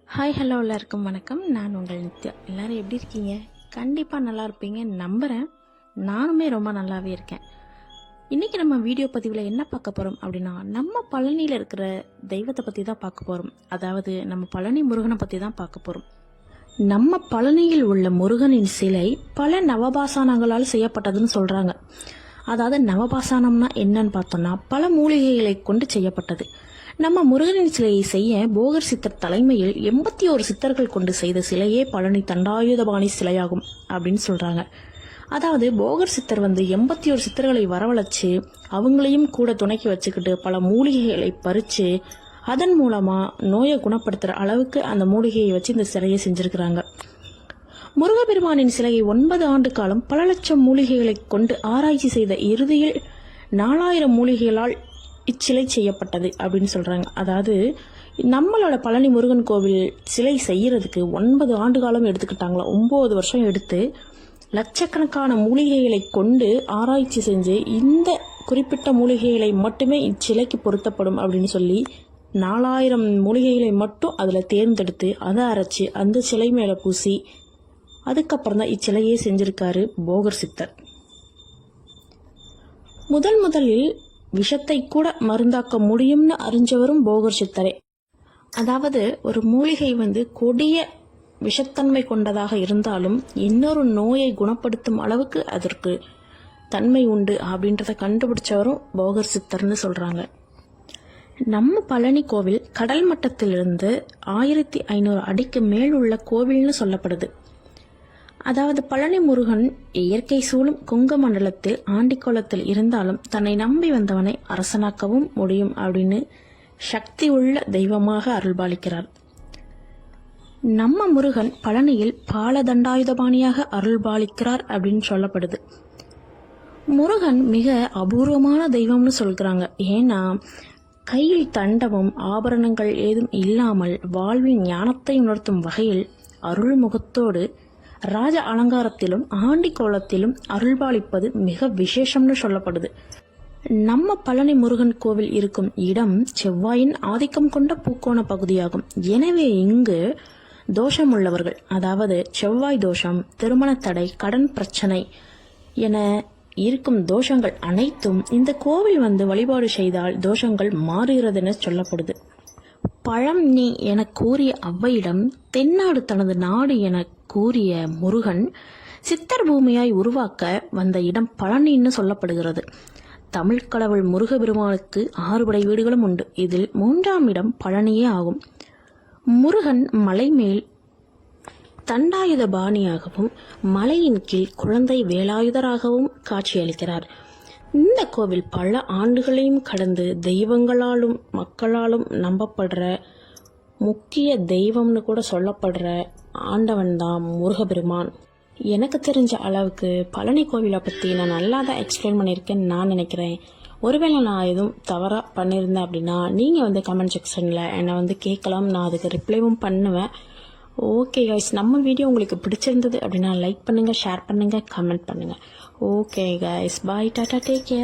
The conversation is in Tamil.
ஹாய் ஹலோ எல்லாருக்கும் வணக்கம். நான் உங்கள் நித்யா. எல்லோரும் எப்படி இருக்கீங்க? கண்டிப்பாக நல்லா இருப்பீங்க நம்புகிறேன். நானுமே ரொம்ப நல்லாவே இருக்கேன். இன்றைக்கி நம்ம வீடியோ பதிவில் என்ன பார்க்க போகிறோம் அப்படின்னா, நம்ம பழனியில் இருக்கிற தெய்வத்தை பற்றி தான் பார்க்க போகிறோம். அதாவது நம்ம பழனி முருகனை பற்றி தான் பார்க்க போகிறோம். நம்ம பழனியில் உள்ள முருகனின் சிலை பல நவபாசானங்களால் செய்யப்பட்டதுன்னு சொல்கிறாங்க. அதாவது நவபாசானம்னா என்னன்னு பார்த்தோம்னா, பல மூலிகைகளை கொண்டு செய்யப்பட்டது. நம்ம முருகனின் சிலையை செய்ய போகர் சித்தர் தலைமையில் 81 சித்தர்கள் கொண்டு செய்த சிலையே பழனி தண்டாயுதபாணி சிலையாகும் அப்படின்னு சொல்றாங்க. அதாவது போகர் சித்தர் 81 சித்தர்களை வரவழைச்சு அவங்களையும் கூட துணைக்கி வச்சுக்கிட்டு பல மூலிகைகளை பறிச்சு அதன் மூலமா நோயை குணப்படுத்துற அளவுக்கு அந்த மூலிகையை வச்சு இந்த சிலையை செஞ்சிருக்கிறாங்க. முருகப்பெருமானின் சிலையை 9 ஆண்டு காலம் பல லட்சம் மூலிகைகளை கொண்டு ஆராய்ச்சி செய்த இறுதியில் 4000 மூலிகைகளால் இச்சிலை செய்யப்பட்டது அப்படின்னு சொல்றாங்க. அதாவது நம்மளோட பழனி முருகன் கோவில் சிலை செய்யறதுக்கு 9 ஆண்டு காலம் எடுத்துக்கிட்டாங்களா. 9 வருஷம் எடுத்து லட்சக்கணக்கான மூலிகைகளை கொண்டு ஆராய்ச்சி செஞ்சு இந்த குறிப்பிட்ட மூலிகைகளை மட்டுமே இச்சிலைக்கு பொருத்தப்படும் அப்படின்னு சொல்லி 4000 மூலிகைகளை மட்டும் அதுல தேர்ந்தெடுத்து அதை அரைச்சு அந்த சிலை மேல பூசி அதுக்கப்புறம் தான் இச்சிலையே செஞ்சிருக்காரு போகர் சித்தர். முதலில் விஷத்தை கூட மருந்தாக்க முடியும்னு அறிஞ்சவரும் போகர் சித்தரே. அதாவது ஒரு மூலிகை கொடிய விஷத்தன்மை கொண்டதாக இருந்தாலும் இன்னொரு நோயை குணப்படுத்தும் அளவுக்கு அதற்கு தன்மை உண்டு அப்படின்றத கண்டுபிடிச்சவரும் போகர் சித்தர்னு சொல்றாங்க. நம்ம பழனி கோவில் கடல் மட்டத்திலிருந்து 1500 அடிக்கு மேல் உள்ள கோவில்னு சொல்லப்படுது. அதாவது பழனி முருகன் இயற்கை சூழும் குங்க மண்டலத்தில் ஆண்டிக்கோலத்தில் இருந்தாலும் தன்னை நம்பி வந்தவனை அரசனாக்கவும் முடியும் அப்படின்னு சக்தி உள்ள தெய்வமாக அருள்பாலிக்கிறார். நம்ம முருகன் பழனியில் பாலதண்டாயுதபாணியாக அருள்பாலிக்கிறார் அப்படின்னு சொல்லப்படுது. முருகன் மிக அபூர்வமான தெய்வம்னு சொல்கிறாங்க. ஏன்னா கையில் தண்டமும் ஆபரணங்கள் ஏதும் இல்லாமல் வாழ்வின் ஞானத்தை உணர்த்தும் வகையில் அருள்முகத்தோடு ராஜ அலங்காரத்திலும் ஆண்டி கோலத்திலும் அருள்பாலிப்பது மிக விசேஷம்னு சொல்லப்படுது. நம்ம பழனி முருகன் கோவில் இருக்கும் இடம் செவ்வாயின் ஆதிக்கம் கொண்ட பூக்கோண பகுதியாகும். எனவே இங்கு தோஷம் உள்ளவர்கள், அதாவது செவ்வாய் தோஷம், திருமண தடை, கடன் பிரச்சனை என இருக்கும் தோஷங்கள் அனைத்தும் இந்த கோவில் வழிபாடு செய்தால் தோஷங்கள் மாறுகிறதுன்னு சொல்லப்படுது. பழம் நீ என கூறிய அவ்வையிடம் தென்னாடு தனது நாடு என கூறிய முருகன் சித்தர் பூமியாய் உருவாக்க வந்த இடம் பழனின்னு சொல்லப்படுகிறது. தமிழ் கடவுள் முருகபெருமானுக்கு 6 படை வீடுகளும் உண்டு. இதில் 3ஆம் இடம் பழனியே ஆகும். முருகன் மலை மேல் தண்டாயுத பாணியாகவும் மலையின் கீழ் குழந்தை வேலாயுதராகவும் காட்சியளிக்கிறார். இந்த கோவில் பல ஆண்டுகளையும் கடந்து தெய்வங்களாலும் மக்களாலும் நம்பப்படுற முக்கிய தெய்வம்னு கூட சொல்லப்படுற ஆண்டவன் தான் முருகபெருமான். எனக்கு தெரிஞ்ச அளவுக்கு பழனி கோவிலை பற்றி நான் நல்லா தான் எக்ஸ்பிளைன் பண்ணியிருக்கேன்னு நான் நினைக்கிறேன். ஒருவேளை நான் எதுவும் தவறாக பண்ணியிருந்தேன் அப்படின்னா நீங்கள் கமெண்ட் செக்ஷனில் என்னை கேட்கலாம். நான் அதுக்கு ரிப்ளைவும் பண்ணுவேன். ஓகே கைஸ், நம்ம வீடியோ உங்களுக்கு பிடிச்சிருந்தது அப்படின்னா லைக் பண்ணுங்கள், ஷேர் பண்ணுங்கள், கமெண்ட் பண்ணுங்கள். ஓகே கைஸ், பாய், டாடா, டேக் கேர்.